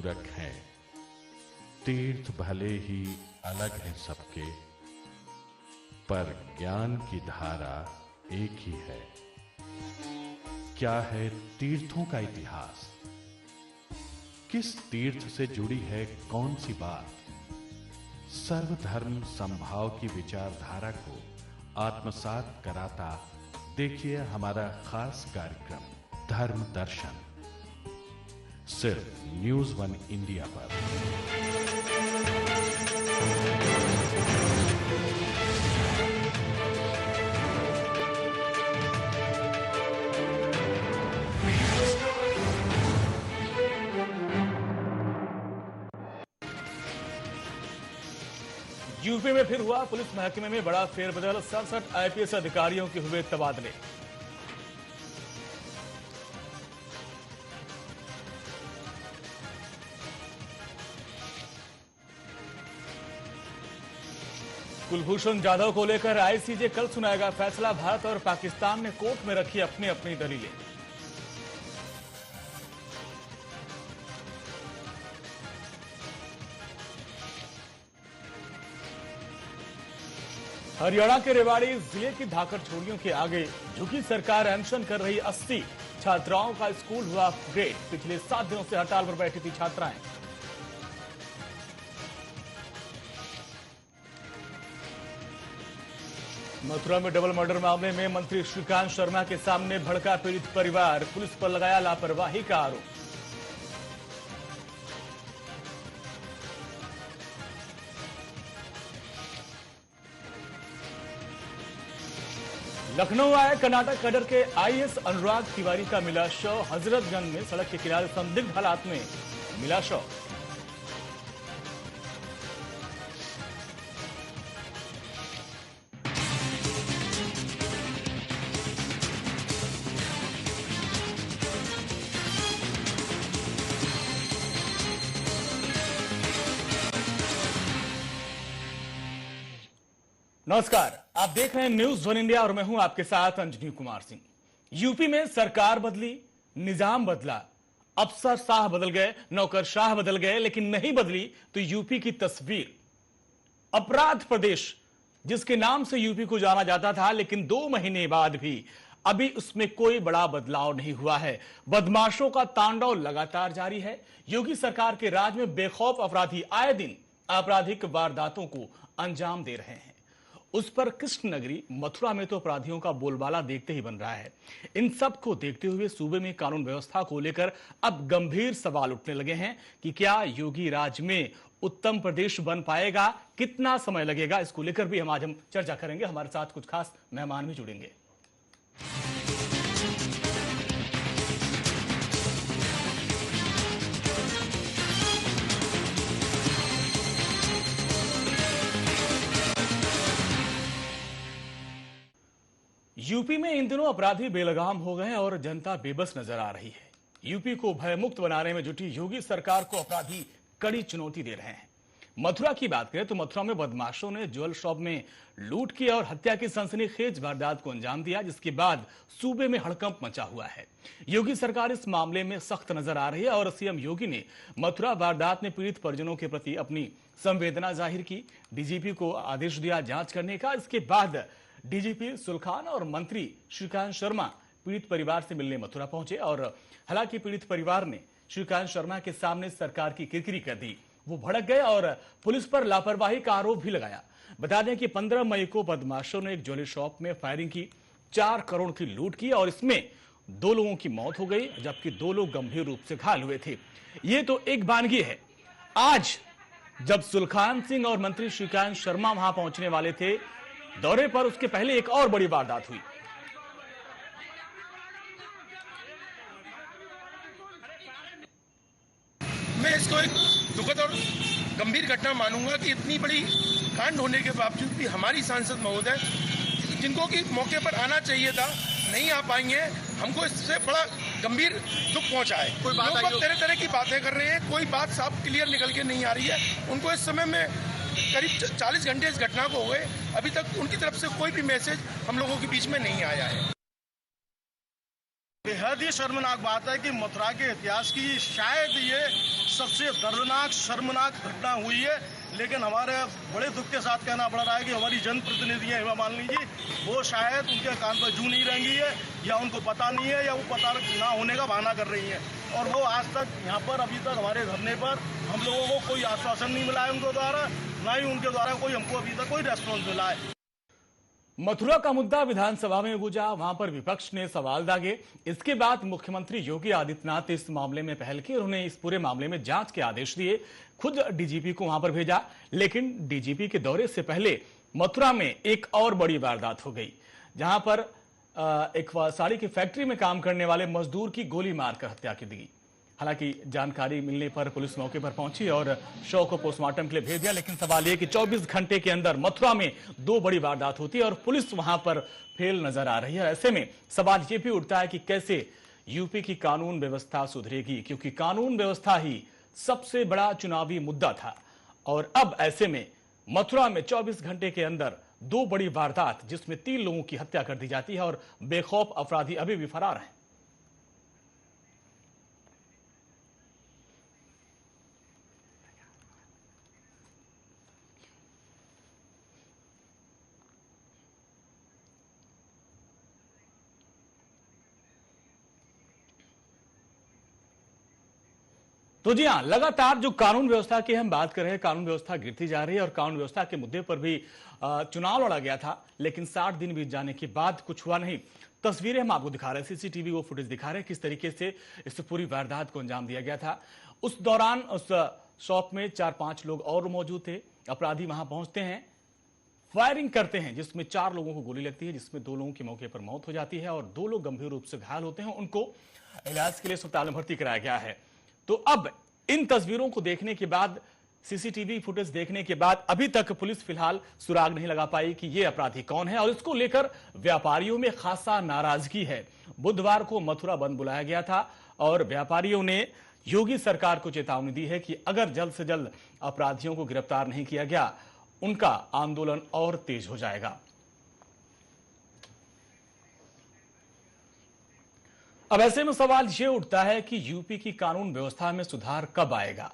पूरक हैं। तीर्थ भले ही अलग हैं सबके, पर ज्ञान की धारा एक ही है। क्या है तीर्थों का इतिहास? किस तीर्थ से जुड़ी है कौन सी बात? सर्वधर्म संभाव की विचारधारा को आत्मसात कराता देखिए हमारा खास कार्यक्रम धर्म दर्शन, सिर्फ न्यूज़ वन इंडिया पर। यूपी में फिर हुआ पुलिस महकमे में बड़ा फेरबदल, 67 आईपीएस अधिकारियों के हुए तबादले। कुलभूषण जाधव को लेकर आईसीजे कल सुनाएगा फैसला। भारत और पाकिस्तान ने कोर्ट में रखी अपनी अपनी दलीलें। हरियाणा के रेवाड़ी जिले की धाकड़ छोरियों के आगे झुकी सरकार। अनशन कर रही 80 छात्राओं का स्कूल हुआ अपग्रेड। पिछले 7 दिनों से हड़ताल पर बैठी थी छात्राएं। मथुरा में डबल मर्डर मामले में मंत्री श्रीकांत शर्मा के सामने भड़का पीड़ित परिवार। पुलिस पर लगाया लापरवाही का आरोप। लखनऊ आए कर्नाटक कैडर के आईएएस अनुराग तिवारी का मिला शव। हजरतगंज में सड़क के किनारे संदिग्ध हालात में मिला शव। नमस्कार, आप देख रहे हैं न्यूज़ वन इंडिया और मैं हूं आपके साथ अंजनी कुमार सिंह। यूपी में सरकार बदली, निजाम बदला, अफसरशाह बदल गए, नौकरशाह बदल गए, लेकिन नहीं बदली तो यूपी की तस्वीर। अपराध प्रदेश जिसके नाम से यूपी को जाना जाता था, लेकिन 2 महीने बाद भी अभी उसमें कोई बड़ा बदलाव नहीं हुआ है। बदमाशों का तांडव लगातार जारी है। योगी सरकार के राज में बेखौफ अपराधी आए दिन आपराधिक वारदातों को अंजाम दे रहे हैं। उस पर कृष्ण नगरी मथुरा में तो अपराधियों का बोलबाला देखते ही बन रहा है। इन सब को देखते हुए सूबे में कानून व्यवस्था को लेकर अब गंभीर सवाल उठने लगे हैं कि क्या योगी राज में उत्तम प्रदेश बन पाएगा, कितना समय लगेगा। इसको लेकर भी आज हम चर्चा करेंगे। हमारे साथ कुछ खास मेहमान भी जुड़ेंगे। यूपी में इन दिनों अपराधी बेलगाम हो गए और जनता बेबस नजर आ रही है। यूपी को भयमुक्त बनाने में जुटी योगी सरकार को अपराधी कड़ी चुनौती दे रहे हैं। मथुरा की बात करें तो मथुरा में बदमाशों ने ज्वेल शॉप में लूट की और हत्या की सनसनीखेज वारदात को अंजाम दिया, जिसके बाद सूबे में हड़कंप मचा हुआ है। योगी सरकार इस मामले में सख्त नजर आ रही है और सीएम योगी ने मथुरा वारदात में पीड़ित परिजनों के प्रति अपनी संवेदना जाहिर की। डीजीपी को आदेश दिया जांच करने का। इसके बाद डीजीपी सुलखान और मंत्री श्रीकांत शर्मा पीड़ित परिवार से मिलने मथुरा पहुंचे और हालांकि पीड़ित परिवार ने श्रीकांत शर्मा के सामने सरकार की किरकिरी कर दी। वो भड़क गए और पुलिस पर लापरवाही का आरोप भी लगाया। बता दें कि 15 मई को बदमाशों ने एक ज्वेलरी शॉप में फायरिंग की, 4 करोड़ की लूट की और इसमें 2 लोगों की मौत हो गई, जबकि 2 लोग गंभीर रूप से घायल हुए थे। ये तो एक वानगी है। आज जब सुलखान सिंह और मंत्री श्रीकांत शर्मा वहां पहुंचने वाले थे दौरे पर, उसके पहले एक और बड़ी वारदात हुई। मैं इसको एक दुखद और गंभीर घटना मानूंगा कि इतनी बड़ी कांड होने के बावजूद भी हमारी सांसद महोदय, जिनको कि मौके पर आना चाहिए था, नहीं आ पाई हैं। हमको इससे बड़ा गंभीर दुख पहुंचा है। लोग तरह तरह की बातें कर रहे हैं, कोई बात साफ क्लियर निकल के नहीं आ रही है। उनको इस समय में करीब 40 घंटे इस घटना को हुए, अभी तक उनकी तरफ से कोई भी मैसेज हम लोगों के बीच में नहीं आया है। बेहद ही शर्मनाक बात है कि मथुरा के इतिहास की शायद ये सबसे दर्दनाक शर्मनाक घटना हुई है। लेकिन हमारे बड़े दुख के साथ कहना पड़ रहा है कि हमारी जनप्रतिनिधि हैं हेमा मालिनी जी, वो शायद उनके कान पर जू नहीं रहेंगी है, या उनको पता नहीं है, या वो पता ना होने का बहाना कर रही हैं। और वो आज तक यहाँ पर अभी तक हमारे धरने पर हम लोगों को कोई आश्वासन नहीं मिला है उनके द्वारा, ना ही उनके द्वारा कोई हमको अभी तक कोई रेस्पॉन्स मिला है। मथुरा का मुद्दा विधानसभा में गूंजा, वहां पर विपक्ष ने सवाल दागे। इसके बाद मुख्यमंत्री योगी आदित्यनाथ इस मामले में पहल की और उन्हें इस पूरे मामले में जांच के आदेश दिए। खुद डीजीपी को वहां पर भेजा, लेकिन डीजीपी के दौरे से पहले मथुरा में एक और बड़ी वारदात हो गई, जहां पर एक साड़ी की फैक्ट्री में काम करने वाले मजदूर की गोली मारकर हत्या की गई। हालांकि जानकारी मिलने पर पुलिस मौके पर पहुंची और शव को पोस्टमार्टम के लिए भेज दिया, लेकिन सवाल यह कि 24 घंटे के अंदर मथुरा में 2 बड़ी वारदात होती है और पुलिस वहां पर फेल नजर आ रही है। ऐसे में सवाल यह भी उठता है कि कैसे यूपी की कानून व्यवस्था सुधरेगी, क्योंकि कानून व्यवस्था ही सबसे बड़ा चुनावी मुद्दा था। और अब ऐसे में मथुरा में 24 घंटे के अंदर 2 बड़ी वारदात, जिसमें 3 लोगों की हत्या कर दी जाती है और बेखौफ अपराधी अभी भी फरार हैं। तो जी हां, लगातार जो कानून व्यवस्था की हम बात कर रहे हैं, कानून व्यवस्था गिरती जा रही है और कानून व्यवस्था के मुद्दे पर भी चुनाव लड़ा गया था, लेकिन 60 दिन बीत जाने के बाद कुछ हुआ नहीं। तस्वीरें हम आपको दिखा रहे हैं, सीसीटीवी वो फुटेज दिखा रहे हैं किस तरीके से इस पूरी वारदात को अंजाम दिया गया था। उस दौरान उस शॉप में 4-5 लोग और मौजूद थे। अपराधी वहां पहुंचते हैं, फायरिंग करते हैं, जिसमें 4 लोगों को गोली लगती है, जिसमें 2 लोगों की मौके पर मौत हो जाती है और 2 लोग गंभीर रूप से घायल होते हैं। उनको इलाज के लिए अस्पताल में भर्ती कराया गया है। तो अब इन तस्वीरों को देखने के बाद, सीसीटीवी फुटेज देखने के बाद अभी तक पुलिस फिलहाल सुराग नहीं लगा पाई कि ये अपराधी कौन है और इसको लेकर व्यापारियों में खासा नाराजगी है। बुधवार को मथुरा बंद बुलाया गया था और व्यापारियों ने योगी सरकार को चेतावनी दी है कि अगर जल्द से जल्द अपराधियों को गिरफ्तार नहीं किया गया, उनका आंदोलन और तेज हो जाएगा। अब ऐसे में सवाल यह उठता है कि यूपी की कानून व्यवस्था में सुधार कब आएगा।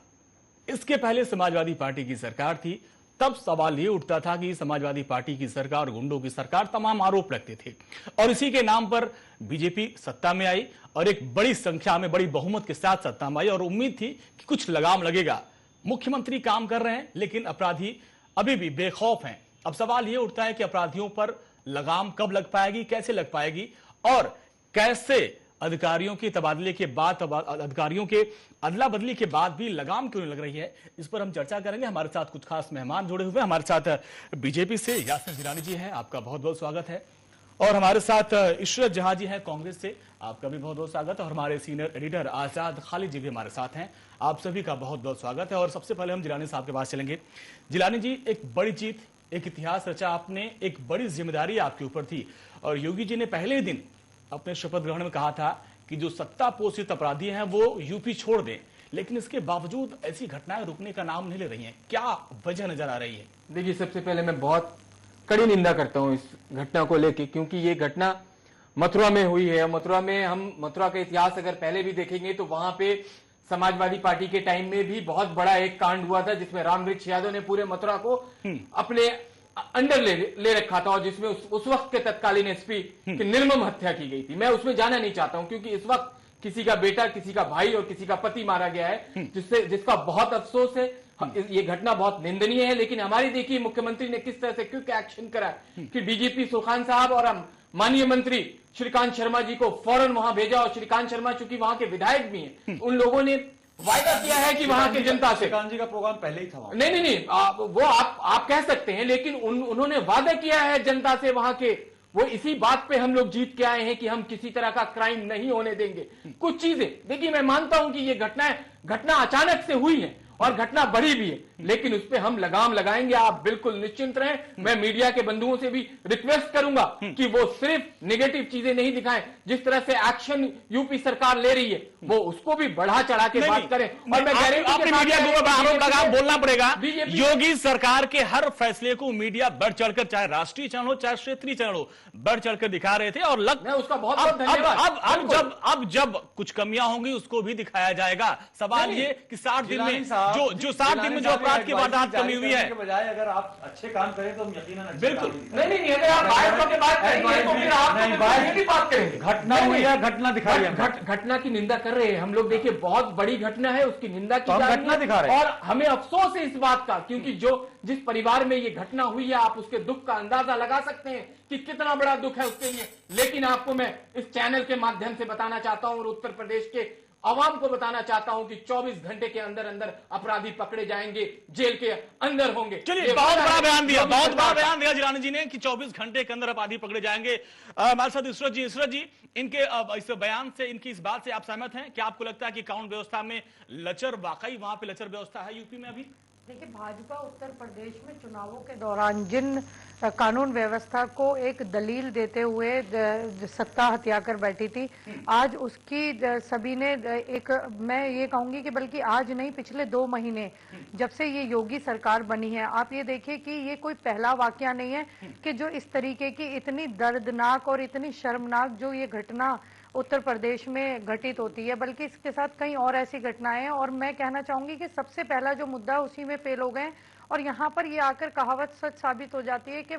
इसके पहले समाजवादी पार्टी की सरकार थी, तब सवाल यह उठता था कि समाजवादी पार्टी की सरकार, गुंडों की सरकार, तमाम आरोप लगते थे और इसी के नाम पर बीजेपी सत्ता में आई और एक बड़ी संख्या में, बड़ी बहुमत के साथ सत्ता में आई और उम्मीद थी कि कुछ लगाम लगेगा। मुख्यमंत्री काम कर रहे हैं, लेकिन अपराधी अभी भी बेखौफ हैं। अब सवाल यह उठता है कि अपराधियों पर लगाम कब लग पाएगी, कैसे लग पाएगी और कैसे अधिकारियों के तबादले के बाद, अधिकारियों के अदला बदली के बाद भी लगाम क्यों नहीं लग रही है। इस पर हम चर्चा करेंगे। हमारे साथ कुछ खास मेहमान जुड़े हुए हैं। हमारे साथ बीजेपी से यासिर जिलानी जी हैं, आपका बहुत बहुत स्वागत है। और हमारे साथ इशरत जहां जी हैं कांग्रेस से, आपका भी बहुत बहुत स्वागत है। और हमारे सीनियर एडिटर आजाद खालिद जी भी हमारे साथ हैं, आप सभी का बहुत बहुत स्वागत है। और सबसे पहले हम जिलानी साहब के पास चलेंगे। जिलानी जी, एक बड़ी जीत, एक इतिहास रचा आपने, एक बड़ी जिम्मेदारी आपके ऊपर थी और योगी जी ने पहले ही दिन अपने शपथ ग्रहण में कहा था कि जो सत्ता पोषित अपराधी हैं वो यूपी छोड़ दें, लेकिन इसके बावजूद ऐसी घटनाएं रुकने का नाम नहीं ले रही हैं। क्या वजह नजर आ रही है? देखिए, सबसे पहले मैं बहुत कड़ी निंदा करता हूं इस घटना को लेके, क्योंकि ये घटना मथुरा में हुई है। मथुरा में, हम मथुरा का इतिहास अगर पहले भी देखेंगे तो वहां पे समाजवादी पार्टी के टाइम में भी बहुत बड़ा एक कांड हुआ था, जिसमें रामवृक्ष यादव ने पूरे मथुरा को अपने अंडर ले रखा था और जिसमें उस वक्त के तत्कालीन एसपी की निर्मम हत्या की गई थी। मैं उसमें जाना नहीं चाहता हूं, क्योंकि इस वक्त किसी का बेटा, किसी का भाई और किसी का पति मारा गया है, जिसका बहुत अफसोस है। ये घटना बहुत निंदनीय है। लेकिन हमारी देखिए मुख्यमंत्री ने किस तरह से क्विक एक्शन करा कि डीजीपी सुखान साहब और माननीय मंत्री श्रीकांत शर्मा जी को फौरन वहां भेजा। और श्रीकांत शर्मा चूंकि वहां के विधायक भी हैं, उन लोगों ने वायदा किया है कि वहां की जनता से, श्रीकांत जी का प्रोग्राम पहले ही था। नहीं, वो आप कह सकते हैं, लेकिन उन्होंने वादा किया है जनता से वहां के। वो इसी बात पे हम लोग जीत के आए हैं कि हम किसी तरह का क्राइम नहीं होने देंगे। कुछ चीजें देखिए, मैं मानता हूं कि ये घटना अचानक से हुई है और घटना बढ़ी भी है, लेकिन उस पर हम लगाम लगाएंगे, आप बिल्कुल निश्चिंत रहें। मैं मीडिया के बंधुओं से भी रिक्वेस्ट करूंगा कि वो सिर्फ नेगेटिव चीजें नहीं दिखाएं, जिस तरह से एक्शन यूपी सरकार ले रही है वो उसको भी बढ़ा चढ़ा के बात करें। और मैं गारंटी मीडिया को आरोप लगा बोलना पड़ेगा, योगी सरकार के हर फैसले को मीडिया बढ़ चढ़कर, चाहे राष्ट्रीय चैनल हो चाहे क्षेत्रीय चैनल हो, बढ़ चढ़कर दिखा रहे थे। और उसका बहुत बहुत धन्यवाद। अब जब कुछ कमियां होंगी उसको भी दिखाया जाएगा। सवाल ये कि 60 दिन में जो 60 दिन में जो अपराध की वारदात कमी हुई है, बजाय अगर आप अच्छे काम करें तो हम यकीनन बिल्कुल नहीं, अगर आप बात करेंगे तो फिर आप बात करेंगे। घटना हुई है, घटना दिखाई है, घटना की निंदा कर रहे हैं हम लोग। देखिए बहुत बड़ी घटना है, उसकी निंदा की जा रही है, घटना दिखा रहे हैं। और हमें अफसोस है इस बात का, क्योंकि जिस परिवार में ये घटना हुई है आप उसके दुख का अंदाजा लगा सकते हैं कि कितना बड़ा दुख है उसके लिए। लेकिन आपको मैं इस चैनल के माध्यम से बताना चाहता हूं और उत्तर प्रदेश के आवाम को बताना चाहता हूं कि 24 घंटे के अंदर अंदर अपराधी पकड़े जाएंगे, जेल के अंदर होंगे। चलिए, बहुत बड़ा बयान दिया जिलानी जी ने कि 24 घंटे के अंदर अपराधी पकड़े जाएंगे। हमारे साथ इशरत जी, इनके इस बयान से, इनकी इस बात से आप सहमत हैं? क्या आपको लगता है कि कानून व्यवस्था में लचर, वाकई वहां पे लचर व्यवस्था है यूपी में अभी? देखिए, भाजपा उत्तर प्रदेश में चुनावों के दौरान जिन कानून व्यवस्था को एक दलील देते हुए सत्ता हथिया कर बैठी थी, आज उसकी सभी ने मैं ये कहूंगी कि बल्कि आज नहीं, पिछले 2 महीने जब से ये योगी सरकार बनी है, आप ये देखिए कि ये कोई पहला वाकया नहीं है कि जो इस तरीके की इतनी दर्दनाक और इतनी शर्मनाक जो ये घटना उत्तर प्रदेश में घटित होती है, बल्कि इसके साथ कई और ऐसी घटनाएं हैं। और मैं कहना चाहूंगी कि सबसे पहला जो मुद्दा उसी में फेल हो गए, और यहाँ पर ये आकर कहावत सच साबित हो जाती है कि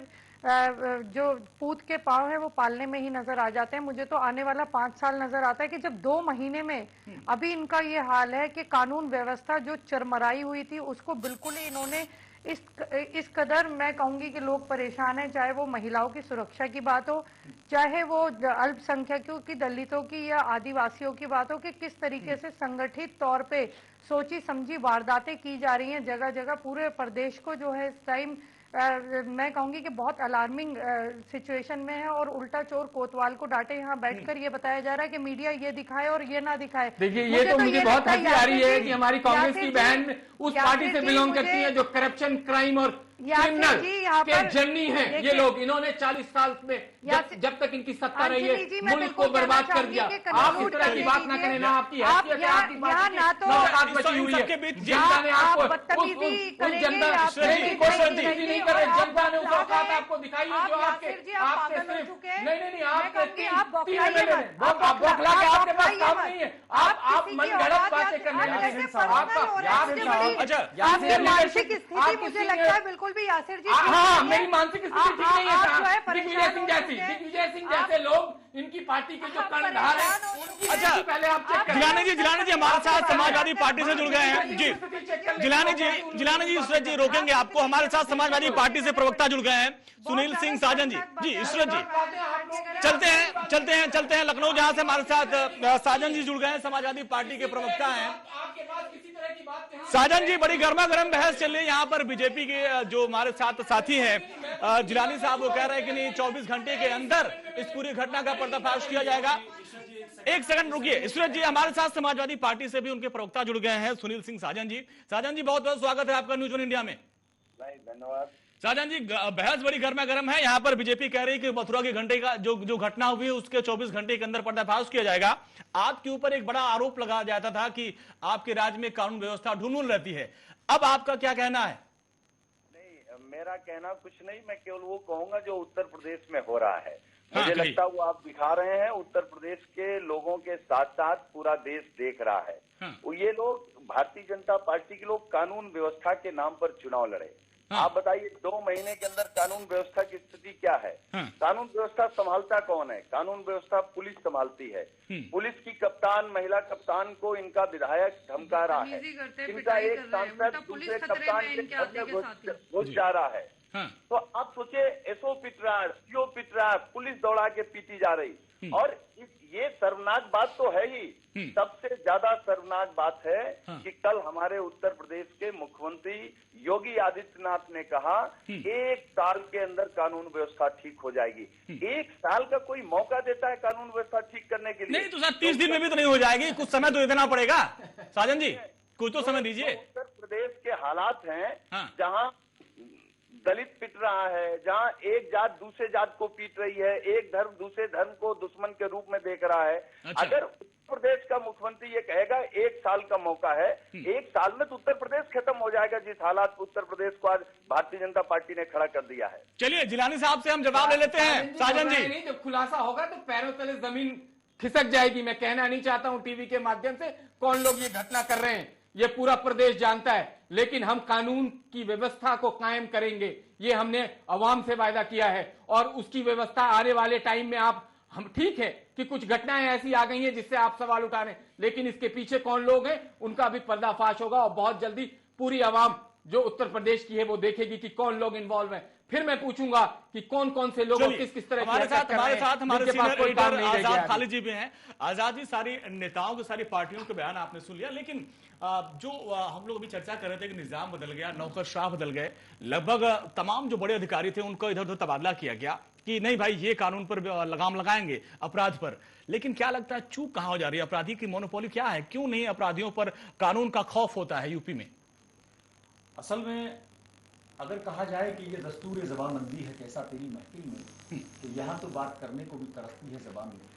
जो पूत के पांव है वो पालने में ही नजर आ जाते हैं। मुझे तो आने वाला 5 साल नजर आता है कि जब 2 महीने में अभी इनका ये हाल है कि कानून व्यवस्था जो चरमराई हुई थी उसको बिल्कुल ही इन्होंने इस कदर, मैं कहूंगी कि लोग परेशान हैं, चाहे वो महिलाओं की सुरक्षा की बात हो, चाहे वो अल्पसंख्यकों की, दलितों की या आदिवासियों की बात हो, कि किस तरीके से संगठित तौर पे सोची समझी वारदातें की जा रही हैं जगह जगह। पूरे प्रदेश को जो है इस टाइम मैं कहूंगी कि बहुत अलार्मिंग सिचुएशन में है, और उल्टा चोर कोतवाल को डांटे। यहाँ बैठकर ये बताया जा रहा है कि मीडिया ये दिखाए और ये ना दिखाए। देखिए, ये तो मुझे बहुत हंसी आ रही है कि हमारी कांग्रेस की बहन उस पार्टी से बिलोंग करती है जो करप्शन, क्राइम और क्रिमिनल के जर्नी है। ये लोग, इन्होंने 40 साल में जब तक इनकी सत्ता रही है मुल्क को बर्बाद कर दिया। आप इस तरह की बात ना करें ना, आपकी हैसियत है, आपकी बात बची हुई है। जनता ने आपको नहीं करे, जनता ने उस औकात आपको दिखाई है जो आपके नहीं आप बौखला के आपके पास काम नहीं है, आप मन गलत बातें करने लगे। मानसिक स्थिति मुझे लगता है बिल्कुल भी यासिर जी, हाँ, मेरी मानसिक स्थिति ठीक नहीं है। दिग्विजय सिंह जैसे लोग, इनकी पार्टी के जो कर्णधार हैं, अच्छा पहले आप चेक करें। जिलानी जी हमारे साथ समाजवादी पार्टी से जुड़ गए हैं जी। जिलानी जी इशरत जी रोकेंगे आपको। हमारे साथ समाजवादी पार्टी से प्रवक्ता जुड़ गए हैं सुनील सिंह साजन जी। इशरत जी, चलते हैं लखनऊ, जहां से हमारे साथ साजन जी जुड़ गए हैं, समाजवादी पार्टी के प्रवक्ता हैं। साजन जी, बड़ी गर्मा गर्म बहस चल रही है यहाँ पर। बीजेपी के जो हमारे साथ साथी हैं जिलानी साहब, वो कह रहे हैं कि नहीं, 24 घंटे के अंदर इस पूरी घटना का पर्दाफाश किया जाएगा। एक सेकंड रुकिए इशरत जी, हमारे साथ समाजवादी पार्टी से भी उनके प्रवक्ता जुड़ गए हैं सुनील सिंह साजन जी। साजन जी, बहुत बहुत स्वागत है आपका न्यूज़ 1 इंडिया में। धन्यवाद। साजन जी, बहस बड़ी गर्मा गर्म है यहाँ पर। बीजेपी कह रही है कि मथुरा के घंटे का जो घटना हुई है उसके 24 घंटे के अंदर पर्दाफाश किया जाएगा। आपके ऊपर एक बड़ा आरोप लगाया जाता था कि आपके राज्य में कानून व्यवस्था ढुलमुल रहती है, अब आपका क्या कहना है? नहीं, मेरा कहना कुछ नहीं, मैं केवल वो कहूंगा जो उत्तर प्रदेश में हो रहा है। हाँ, मुझे लगता है वो आप दिखा रहे हैं, उत्तर प्रदेश के लोगों के साथ साथ पूरा देश देख रहा है। हाँ। ये लोग, भारतीय जनता पार्टी के लोग, कानून व्यवस्था के नाम पर चुनाव लड़े। हाँ। आप बताइए, 2 महीने के अंदर कानून व्यवस्था की स्थिति क्या है? हाँ। कानून व्यवस्था संभालता कौन है? कानून व्यवस्था पुलिस संभालती है। पुलिस की कप्तान, महिला कप्तान को इनका विधायक धमका रहा है, इनका एक सांसद दूसरे कप्तान के घर में घुस जा रहा है। हाँ। तो आप सोचिए, एसओ पिट रहा है, सीओ पिट रहा है, पुलिस दौड़ा के पीटी जा रही। और ये शर्मनाक बात तो है ही, सबसे ज्यादा शर्मनाक बात है कि कल हमारे उत्तर प्रदेश के मुख्यमंत्री योगी आदित्यनाथ ने कहा 1 साल के अंदर कानून व्यवस्था ठीक हो जाएगी। 1 साल का कोई मौका देता है कानून व्यवस्था ठीक करने के लिए? नहीं तो सर, 30 दिन में भी तो नहीं हो जाएगी, कुछ समय तो देना पड़ेगा। साजन जी, कुछ तो समय दीजिए। उत्तर प्रदेश के हालात हैं हाँ। जहां दलित पिट रहा है, जहां एक जात दूसरे जात को पीट रही है, एक धर्म दूसरे धर्म को दुश्मन के रूप में देख रहा है। अच्छा। अगर उत्तर प्रदेश का मुख्यमंत्री ये कहेगा 1 साल का मौका है, 1 साल में तो उत्तर प्रदेश खत्म हो जाएगा, जिस हालात उत्तर प्रदेश को आज भारतीय जनता पार्टी ने खड़ा कर दिया है। चलिए जिलानी साहब से हम जवाब ले लेते हैं। साजन जी, नहीं, जब खुलासा होगा तो पैरों तले जमीन खिसक जाएगी। मैं कहना नहीं चाहता हूं टीवी के माध्यम से कौन लोग ये घटना कर रहे हैं, ये पूरा प्रदेश जानता है, लेकिन हम कानून की व्यवस्था को कायम करेंगे, ये हमने अवाम से वायदा किया है। और उसकी व्यवस्था आने वाले टाइम में आप हम ठीक है कि कुछ घटनाएं ऐसी आ गई हैं जिससे आप सवाल उठा रहे हैं, लेकिन इसके पीछे कौन लोग हैं उनका भी पर्दाफाश होगा और बहुत जल्दी पूरी आवाम जो उत्तर प्रदेश की है वो देखेगी कि कौन लोग इन्वॉल्व हैं। फिर मैं पूछूंगा कि कौन कौन से लोग किस किस तरह हमारे साथ हमारे सीनियर एडिटर आजाद खालिद जी भी हैं। आजाद जी, सारी नेताओं की सारी पार्टियों के बयान आपने सुन लिया, लेकिन जो हम लोग अभी चर्चा कर रहे थे कि निजाम बदल गया, नौकरशाह बदल गए, लगभग तमाम जो बड़े अधिकारी थे उनको इधर उधर तबादला किया गया कि नहीं भाई ये कानून पर लगाम लगाएंगे अपराध पर, लेकिन क्या लगता है चूक कहां हो जा रही है? अपराधी की मोनोपोली क्या है? क्यों नहीं अपराधियों पर कानून का खौफ होता है यूपी में? असल में अगर कहा जाए कि ये दस्तूर जबानबंदी है कैसा तेरी महफिल में, तो यहां तो बात करने को भी तरसती है जबान में।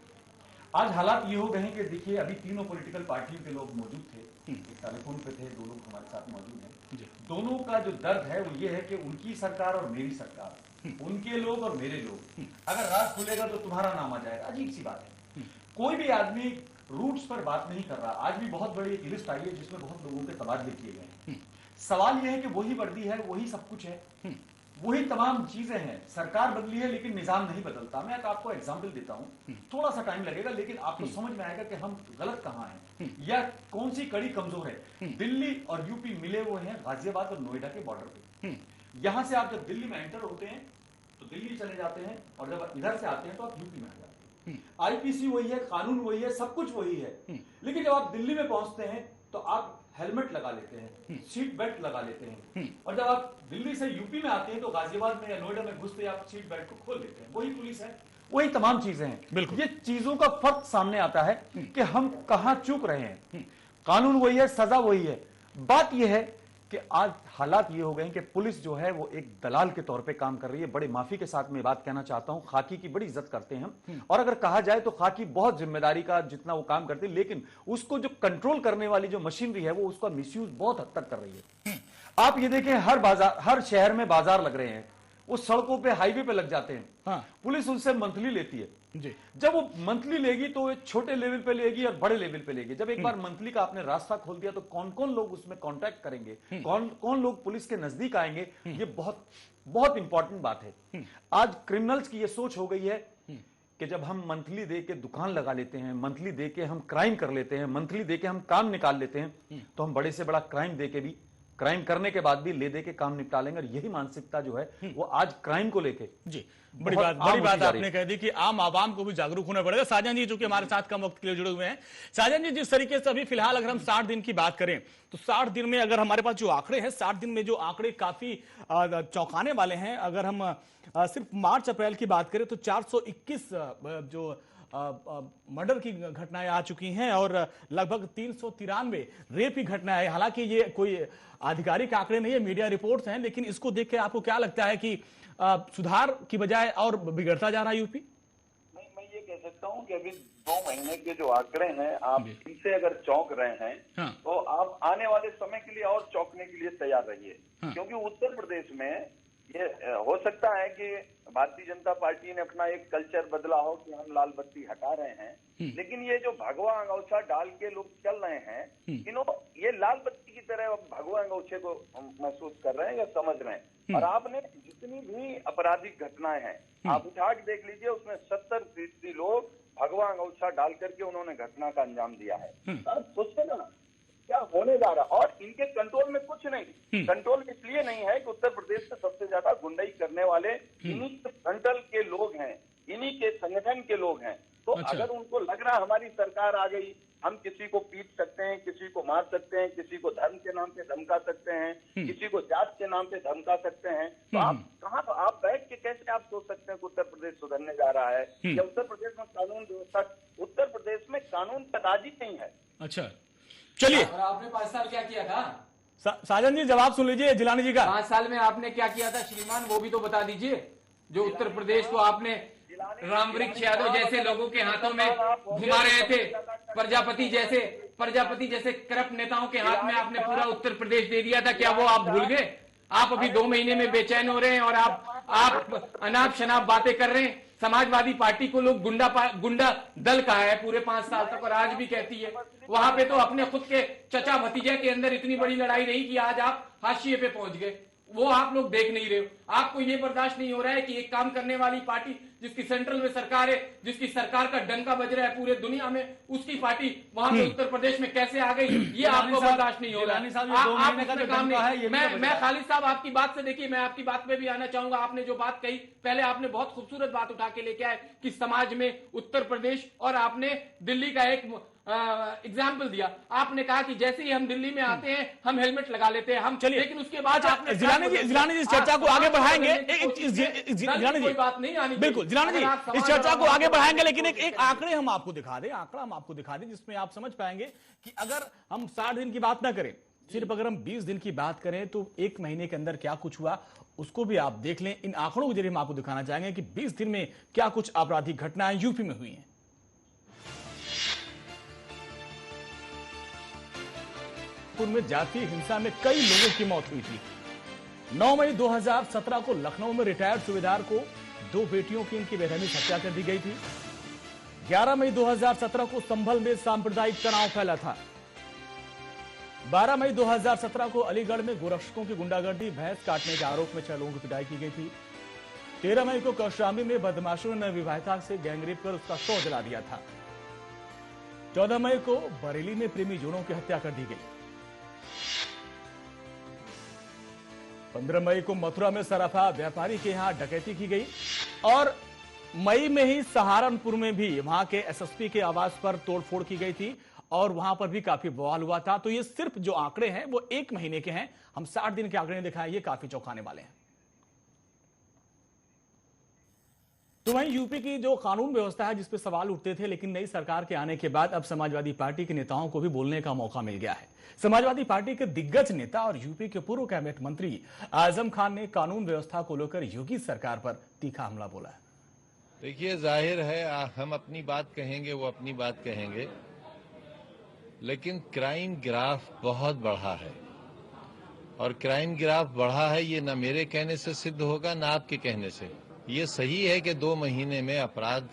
आज हालात ये हो गए हैं कि देखिए अभी तीनों पॉलिटिकल पार्टियों के लोग मौजूद थे, एक टेलीफोन पे थे, 2 लोग हमारे साथ मौजूद हैं। दोनों का जो दर्द है वो ये है कि उनकी सरकार और मेरी सरकार, उनके लोग और मेरे लोग, अगर राज खुलेगा तो तुम्हारा नाम आ जाएगा। अजीब सी बात है, कोई भी आदमी रूट्स पर बात नहीं कर रहा। आज भी बहुत बड़ी एक लिस्ट आई है जिसमें बहुत लोगों के तबादले किए गए हैं। सवाल यह है कि वही वर्दी है, वही सब कुछ है, वही तमाम चीजें हैं, सरकार बदली है लेकिन निजाम नहीं बदलता। मैं आपको एग्जांपल देता हूं, थोड़ा सा टाइम लगेगा लेकिन आपको समझ में आएगा कि हम गलत कहां हैं या कौन सी कड़ी कमजोर है। दिल्ली और यूपी मिले हुए हैं गाजियाबाद और नोएडा के बॉर्डर पे। यहां से आप जब दिल्ली में एंटर होते हैं तो दिल्ली चले जाते हैं, और जब इधर से आते हैं तो आप यूपी में आ जाते हैं। आईपीसी वही है, कानून वही है, सब कुछ वही है, लेकिन जब आप दिल्ली में पहुंचते हैं तो आप हेलमेट लगा लेते हैं, सीट बेल्ट लगा लेते हैं, और जब आप दिल्ली से यूपी में आते हैं तो गाजियाबाद में या नोएडा में घुसते आप सीट बेल्ट को खोल देते हैं। वही पुलिस है, वही तमाम चीजें हैं। बिल्कुल, ये चीजों का फर्क सामने आता है कि हम कहां चूक रहे हैं। कानून वही है, सजा वही है। बात यह है कि आज हालात ये हो गए हैं कि पुलिस जो है वो एक दलाल के तौर पे काम कर रही है। बड़े माफी के साथ मैं बात कहना चाहता हूं, खाकी की बड़ी इज्जत करते हैं हम, और अगर कहा जाए तो खाकी बहुत जिम्मेदारी का जितना वो काम करती है, लेकिन उसको जो कंट्रोल करने वाली जो मशीनरी है वो उसका मिसयूज बहुत हद तक कर रही है। आप ये देखें, हर शहर में बाजार लग रहे हैं, वो सड़कों पे हाईवे पे लग जाते हैं। हाँ। पुलिस उनसे मंथली लेती है जी। जब वो मंथली लेगी तो एक छोटे लेवल पे लेगी और बड़े लेवल पे लेगी। जब एक बार मंथली का आपने रास्ता खोल दिया तो कौन कौन लोग उसमें कांटेक्ट करेंगे, कौन कौन लोग पुलिस के नजदीक आएंगे, ये बहुत बहुत इंपॉर्टेंट बात है। आज क्रिमिनल्स की ये सोच हो गई है कि जब हम मंथली दे के दुकान लगा लेते हैं, मंथली दे के हम क्राइम कर लेते हैं, मंथली दे के हम काम निकाल लेते हैं, तो हम बड़े से बड़ा क्राइम दे के भी, क्राइम करने के बाद भी ले दे के काम निपटा लेंगे। और यही मानसिकता जो है वो आज क्राइम को लेके जी बड़ी बात आपने कह दी कि आम आवाम को भी जागरूक होना पड़ेगा। साजन जी जो कि हमारे साथ कम वक्त के लिए जुड़े हुए हैं, साजन जी जिस तरीके से अभी फिलहाल अगर हम 60 दिन की बात करें तो 60 दिन में अगर हमारे पास जो आंकड़े हैं, 60 दिन में जो आंकड़े काफी चौंकाने वाले हैं। अगर हम सिर्फ मार्च अप्रैल की बात करें तो 421 जो मर्डर की घटनाएं आ चुकी हैं और लगभग 393 रेप की घटनाएं। हालांकि ये कोई आधिकारिक आंकड़े नहीं है, मीडिया रिपोर्ट्स हैं, लेकिन इसको देख के आपको क्या लगता है कि सुधार की बजाय और बिगड़ता जा रहा है यूपी? मैं ये कह सकता हूँ कि अभी 2 महीने के जो आंकड़े हैं, आप इनसे अगर चौंक रहे हैं हाँ। तो आप आने वाले समय के लिए और चौंकने के लिए तैयार रहिए। हाँ। क्योंकि उत्तर प्रदेश में ये हो सकता है कि भारतीय जनता पार्टी ने अपना एक कल्चर बदला हो कि हम लाल बत्ती हटा रहे हैं, लेकिन ये जो भगवा अंगोछा डाल के लोग चल रहे हैं, ये लाल बत्ती की तरह भगवा अंगोछे को महसूस कर रहे हैं या समझ रहे हैं। और आपने जितनी भी आपराधिक घटनाएं हैं आप उठा के देख लीजिए, उसमें 70% लोग भगवा अंगोछा डाल करके उन्होंने घटना का अंजाम दिया है। अब सोचते ना क्या होने जा रहा, और इनके कंट्रोल में कुछ नहीं। कंट्रोल इसलिए नहीं है कि उत्तर प्रदेश से सबसे ज्यादा गुंडाई करने वाले इन्हीं के फ्रंटल के लोग हैं, इन्हीं के संगठन के लोग हैं। तो अगर उनको लग रहा हमारी सरकार आ गई, हम किसी को पीट सकते हैं, किसी को मार सकते हैं, किसी को धर्म के नाम पे धमका सकते हैं, किसी को जात के नाम पे धमका सकते हैं, तो आप कहाँ, आप बैठ के कैसे आप सोच सकते हैं कि उत्तर प्रदेश सुधरने जा रहा है या उत्तर प्रदेश में कानून व्यवस्था, उत्तर प्रदेश में कानून का राज ही नहीं है। अच्छा चलिए, और आपने 5 साल क्या किया था? साजन जी जवाब सुन लीजिए जिलानी जी का। 5 साल में आपने क्या किया था श्रीमान, वो भी तो बता दीजिए। जो उत्तर प्रदेश को आपने रामवृक्ष यादव जैसे लोगों के हाथों में घुमा रहे थे, प्रजापति जैसे करप्ट नेताओं के हाथ में आपने पूरा उत्तर प्रदेश दे दिया था, क्या वो आप भूल गए? आप अभी 2 महीने में बेचैन हो रहे हैं और आप अनाप शनाप बातें कर रहे हैं। समाजवादी पार्टी को लोग गुंडा दल कहा है पूरे 5 साल तक, और आज भी कहती है। वहां पे तो अपने खुद के चचा भतीजे के अंदर इतनी बड़ी लड़ाई रही कि आज आप हाशिए पे पहुंच गए। वो आप लोग देख नहीं रहे हो। आपको ये बर्दाश्त नहीं हो रहा है कि एक काम करने वाली पार्टी जिसकी सेंट्रल में सरकार है, जिसकी सरकार का डंका बज रहा है पूरे दुनिया में, उसकी पार्टी वहां पे उत्तर प्रदेश में कैसे आ गई, ये आपको बर्दाश्त नहीं हो रहा है। मैं खालिद साहब आपकी बात से, देखिए मैं आपकी बात पे भी आना चाहूंगा। आपने जो बात कही, पहले आपने बहुत खूबसूरत बात उठा के लेके आए कि समाज में उत्तर प्रदेश, और आपने दिल्ली का एक एग्जाम्पल दिया। आपने कहा कि जैसे ही हम दिल्ली में आते हैं हम हेलमेट लगा लेते हैं, हम चलिए, लेकिन उसके बाद जिलानी जी इस चर्चा को आगे बढ़ाएंगे। जिलानी जी कोई बात नहीं आनी, बिल्कुल जिलानी जी इस चर्चा को आगे बढ़ाएंगे, लेकिन एक आंकड़े हम आपको दिखा दें जिसमें आप समझ पाएंगे कि अगर हम 60 दिन की बात ना करें, सिर्फ अगर हम 20 दिन की बात करें तो 1 महीने के अंदर क्या कुछ हुआ उसको भी आप देख लें। इन आंकड़ों के जरिए हम आपको दिखाना चाहेंगे कि 20 दिन में क्या कुछ आपराधिक घटनाएं यूपी में हुई हैं। में जातीय हिंसा में कई लोगों की मौत हुई थी। 9 मई 2017 को लखनऊ में रिटायर्ड सूबेदार को 2 बेटियों की इनकी बेरहमी से हत्या कर दी गई थी। 11 मई 2017 को संभल में सांप्रदायिक तनाव फैला था। 12 मई 2017 को अलीगढ़ में गोरक्षकों की गुंडागर्दी, भैंस काटने के आरोप में 6 लोगों की पिटाई की गई थी। 13 मई को कौशाम्बी में बदमाशों ने विवाहिता से गैंगरेप कर उसका शव जला दिया था। 14 मई को बरेली में प्रेमी जोड़ों की हत्या कर दी गई। 15 मई को मथुरा में सराफा व्यापारी के यहां डकैती की गई, और मई में ही सहारनपुर में भी वहां के एसएसपी के आवास पर तोड़फोड़ की गई थी और वहां पर भी काफी बवाल हुआ था। तो ये सिर्फ जो आंकड़े हैं वो 1 महीने के हैं, हम 60 दिन के आंकड़े दिखाएं, ये काफी चौंकाने वाले हैं। तो वहीं यूपी की जो कानून व्यवस्था है जिस पे सवाल उठते थे, लेकिन नई सरकार के आने के बाद अब समाजवादी पार्टी के नेताओं को भी बोलने का मौका मिल गया है। समाजवादी पार्टी के दिग्गज नेता और यूपी के पूर्व कैबिनेट मंत्री आजम खान ने कानून व्यवस्था को लेकर योगी सरकार पर तीखा हमला बोला है। देखिए, जाहिर है हम अपनी बात कहेंगे, वो अपनी बात कहेंगे, लेकिन क्राइम ग्राफ बहुत बढ़ा है, और क्राइम ग्राफ बढ़ा है ये न मेरे कहने से सिद्ध होगा न आपके कहने से। ये सही है कि 2 महीने में अपराध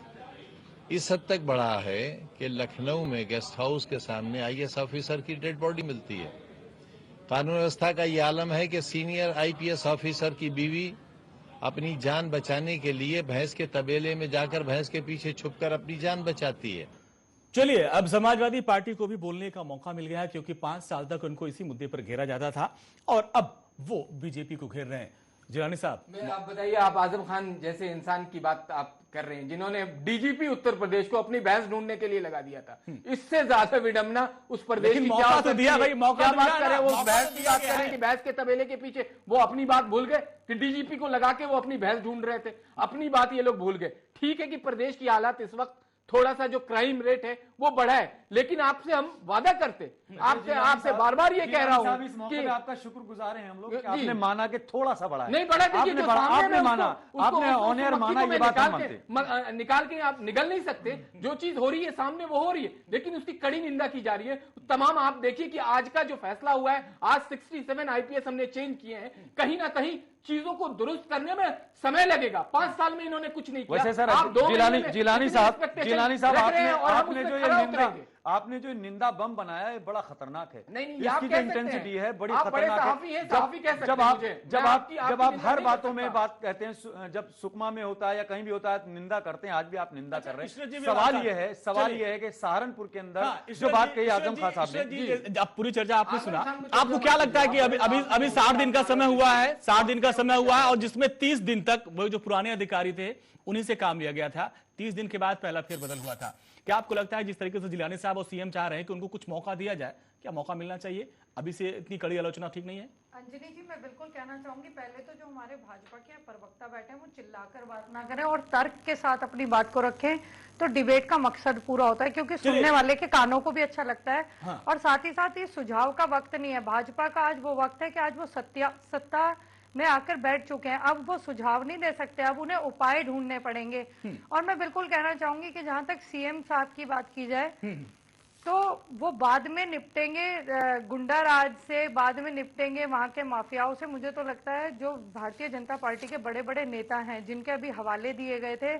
इस हद तक बढ़ा है कि लखनऊ में गेस्ट हाउस के सामने आईएएस ऑफिसर की डेड बॉडी मिलती है। कानून व्यवस्था का ये आलम है कि सीनियर आईपीएस ऑफिसर की बीवी अपनी जान बचाने के लिए भैंस के तबेले में जाकर भैंस के पीछे छुपकर अपनी जान बचाती है। चलिए, अब समाजवादी पार्टी को भी बोलने का मौका मिल गया है, क्योंकि 5 साल तक उनको इसी मुद्दे पर घेरा जाता था और अब वो बीजेपी को घेर रहे हैं। जिलानी साहब, आप बताइए, आप आजम खान जैसे इंसान की बात आप कर रहे हैं जिन्होंने डीजीपी उत्तर प्रदेश को अपनी भैंस ढूंढने के लिए लगा दिया था। इससे ज्यादा विडंबना उस प्रदेश की क्या हो सकती है? मौका बात करें, वो भैंस की बात करें कि भैंस के तबेले के पीछे वो अपनी बात भूल गए कि डीजीपी को लगा के वो अपनी भैंस ढूंढ रहे थे। अपनी बात ये लोग भूल गए। ठीक है कि प्रदेश की हालात इस वक्त थोड़ा सा जो क्राइम रेट है वो बढ़ा है, लेकिन आपसे हम वादा करते, आपसे बार बार ये कह रहा हूं कि आपका शुक्रगुजार हैं हम लोग कि आपने माना कि थोड़ा सा बढ़ा है। नहीं बढ़ा, देखिए जो सामने में माना, आपने ऑन एयर माना, ये बात हम मानते। निकाल के आप निगल नहीं सकते। जो चीज हो रही है सामने वो हो रही है, लेकिन उसकी कड़ी निंदा की जा रही है। तमाम आप देखिए कि आज का जो फैसला हुआ है, आज 67 आईपीएस हमने चेंज किए हैं, कहीं ना कहीं चीजों को दुरुस्त करने में समय लगेगा। 5 साल में इन्होंने कुछ नहीं किया। वैसे सर, जिलानी साहब आपने जो निंदा बम बनाया है बड़ा खतरनाक है। नहीं, इसकी जो इंटेंसिटी है बड़ी खतरनाक है। जब आप हर बातों में बात कहते हैं, जब सुकमा में होता है या कहीं भी होता है निंदा करते हैं, आज भी आप निंदा कर रहे हैं। सवाल ये है कि सहारनपुर के अंदर जो बात कही आजम खान साहब ने, आप पूरी चर्चा आपने सुना, आपको क्या लगता है कि अभी 60 दिन का समय हुआ है, 60 दिन का समय हुआ है, और जिसमें 30 दिन तक वो जो पुराने अधिकारी थे उन्हीं से काम लिया गया था। 30 दिन के बाद पहला फेरबदल हुआ था। क्या आपको लगता है जिस तरीके से जिलानी साहब और सीएम चाह रहे हैं कि उनको कुछ मौका दिया जाए, क्या मौका मिलना चाहिए? अभी से इतनी कड़ी आलोचना ठीक नहीं है? अंजनी जी, मैं बिल्कुल कहना चाहूंगी, पहले तो जो हमारे भाजपा के प्रवक्ता बैठे हैं वो चिल्लाकर बात ना करें और तर्क के साथ अपनी बात को रखें, तो डिबेट का मकसद पूरा होता है, क्योंकि सुनने वाले के कानों को भी अच्छा लगता है। हाँ। और साथ ही साथ ये सुझाव का वक्त नहीं है, भाजपा का आज वो वक्त है कि आज वो सत्ता में आकर बैठ चुके हैं, अब वो सुझाव नहीं दे सकते, अब उन्हें उपाय ढूंढने पड़ेंगे। और मैं बिल्कुल कहना चाहूंगी कि जहां तक सीएम साहब की बात की जाए तो वो बाद में निपटेंगे गुंडा राज से, बाद में निपटेंगे वहां के माफियाओं से। मुझे तो लगता है जो भारतीय जनता पार्टी के बड़े बड़े नेता हैं जिनके अभी हवाले दिए गए थे,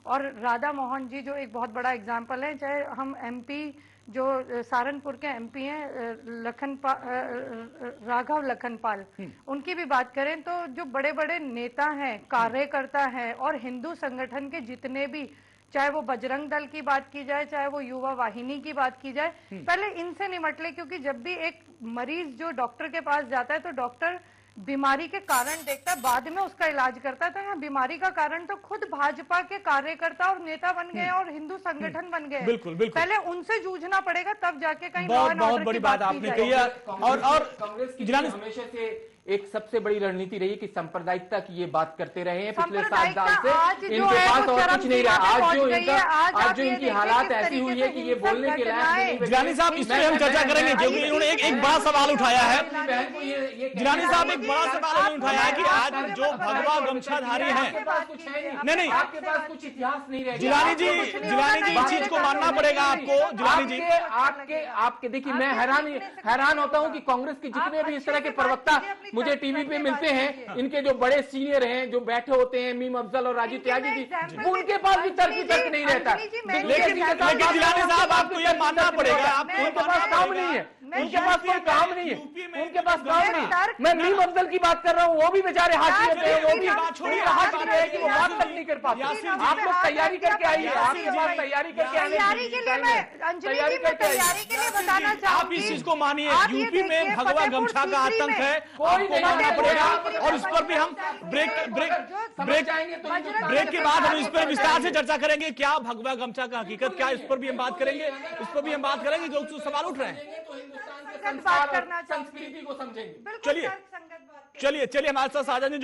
और राधा मोहन जी जो एक बहुत बड़ा एग्जाम्पल है, चाहे हम एमपी जो सहारनपुर के एमपी हैं राघव लखनपाल, उनकी भी बात करें तो जो बड़े बड़े नेता हैं, कार्यकर्ता हैं, और हिंदू संगठन के जितने भी, चाहे वो बजरंग दल की बात की जाए, चाहे वो युवा वाहिनी की बात की जाए, पहले इनसे निमट ले। क्योंकि जब भी एक मरीज जो डॉक्टर के पास जाता है तो डॉक्टर बीमारी के कारण देखता है, बाद में उसका इलाज करता है। तो यहाँ बीमारी का कारण तो खुद भाजपा के कार्यकर्ता और नेता बन गए और हिंदू संगठन बन गए। बिल्कुल बिल्कुल, पहले उनसे जूझना पड़ेगा, तब जाके कहीं बहुत बड़ी बात आपने कही है। और कांग्रेस की हमेशा से एक सबसे बड़ी रणनीति रही है कि सांप्रदायिकता की ये बात करते रहे हैं पिछले 7 साल से, इनके पास और कुछ नहीं रहा। आज जो इनकी हालात ऐसी हुई है कि ये बोलने के लायक। जिलानी साहब, इस पर हम चर्चा करेंगे क्योंकि इन्होंने एक बड़ा सवाल उठाया है। जिलानी साहब, एक बड़ा सवाल उठाया है कि आज जो भगवा गमछाधारी हैं, नहीं आपके पास कुछ इतिहास नहीं रहेगा। जिलानी जी इस चीज को मानना पड़ेगा आपको। जिलानी जी, आपके देखिए, मैं हैरान होता हूँ कि कांग्रेस के जितने भी इस तरह के प्रवक्ता मुझे टीवी पे मिलते हैं, इनके जो बड़े सीनियर हैं जो बैठे होते हैं, मीम अफजल और राजीव त्यागी जी, वो उनके पास भी तर्क नहीं रहता। लेकिन जिलानी साहब, आपको ये मानना पड़ेगा, उनके पास काम नहीं है, उनके पास कोई काम नहीं है, उनके पास काम नहीं है। मैं मीम अफजल की बात कर रहा हूँ, वो भी बेचारे हाशिए पे, वो भी हाशिए है कि वो बात तक नहीं कर पाते। आप लोग तैयारी करके आइए, आपके पास तैयारी करके आने बताना चाहूंगी, आप इस चीज को मानिए, यूपी में भगवा गमछा का आतंक है, आपको मानना पड़ेगा। और इस पर भी हम ब्रेक के बाद हम इस पर विस्तार से चर्चा करेंगे। क्या भगवा गमछा का हकीकत क्या, इस पर भी हम बात करेंगे, जो सवाल उठ रहे हैं। संस्कृति को समझेंगे। चलिए हमारे साथ साजन जी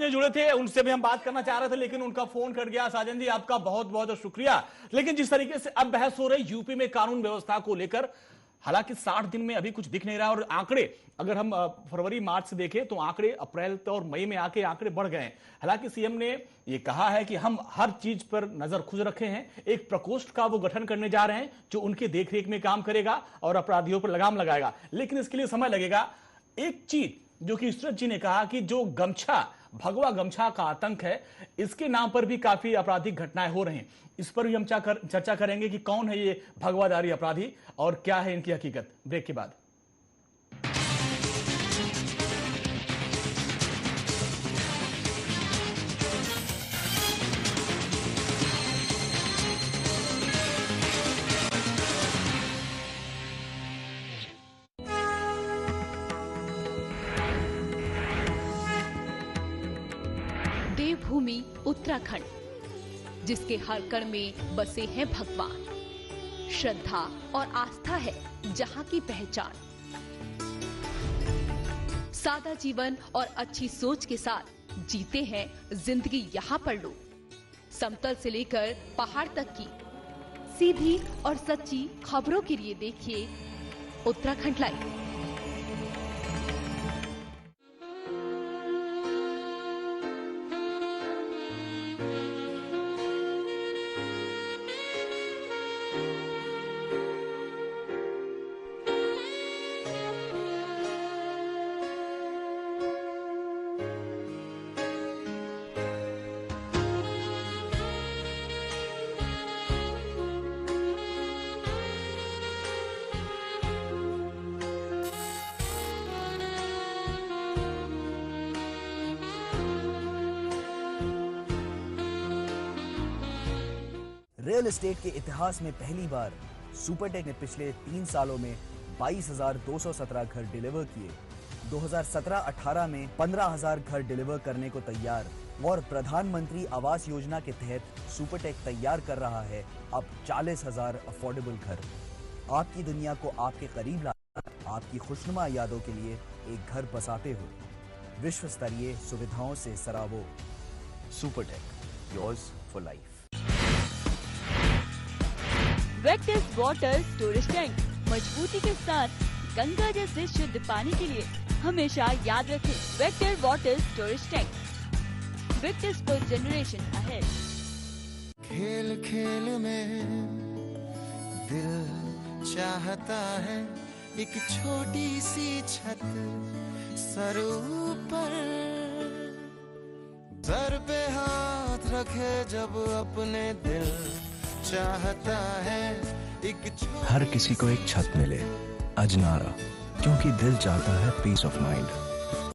जुड़े थे, उनसे भी हम बात करना चाह रहे थे लेकिन उनका फोन कट गया। साजन जी, आपका बहुत बहुत शुक्रिया। लेकिन जिस तरीके से अब बहस हो रही यूपी में कानून व्यवस्था को लेकर, हालांकि 60 दिन में अभी कुछ दिख नहीं रहा, और आंकड़े अगर हम फरवरी मार्च से देखें तो आंकड़े अप्रैल और मई में आके आंकड़े बढ़ गए हैं। हालांकि सीएम ने ये कहा है कि हम हर चीज पर नजर खुद रखे हैं, एक प्रकोष्ठ का वो गठन करने जा रहे हैं जो उनके देखरेख में काम करेगा और अपराधियों पर लगाम लगाएगा, लेकिन इसके लिए समय लगेगा। एक चीज जो कि इशरत जी ने कहा कि जो भगवा गमछा का आतंक है, इसके नाम पर भी काफी आपराधिक घटनाएं हो रही हैं। इस पर भी हम चर्चा करेंगे कि कौन है ये भगवाधारी अपराधी और क्या है इनकी हकीकत। ब्रेक के बाद देवभूमि उत्तराखंड, जिसके हर कण में बसे हैं भगवान। श्रद्धा और आस्था है जहां की पहचान। सादा जीवन और अच्छी सोच के साथ जीते हैं जिंदगी यहाँ पर लोग। समतल से लेकर पहाड़ तक की सीधी और सच्ची खबरों के लिए देखिए उत्तराखंड लाइव। रियल एस्टेट के इतिहास में पहली बार सुपरटेक ने पिछले 3 सालों में 22,217 घर डिलीवर किए। 2017-18 में 15,000 घर डिलीवर करने को तैयार, और प्रधानमंत्री आवास योजना के तहत सुपरटेक तैयार कर रहा है अब 40,000 अफोर्डेबल घर। आपकी दुनिया को आपके करीब लाना आपकी खुशनुमा यादों के लिए एक घर बसाते हुए विश्व स्तरीय सुविधाओं से सराबोर। Supertech, yours for life. Victus water storage tank, मजबूती के साथ गंगा जैसे शुद्ध पानी के लिए हमेशा याद रखें vector water storage tank. Victus for generation ahead. खेल खेल में दिल चाहता है एक छोटी सी छत सर ऊपर, सर पे हाथ रखे जब अपने दिल चाहता है एक हर किसी को एक छत मिले, अजनारा, क्योंकि दिल चाहता है पीस ऑफ माइंड।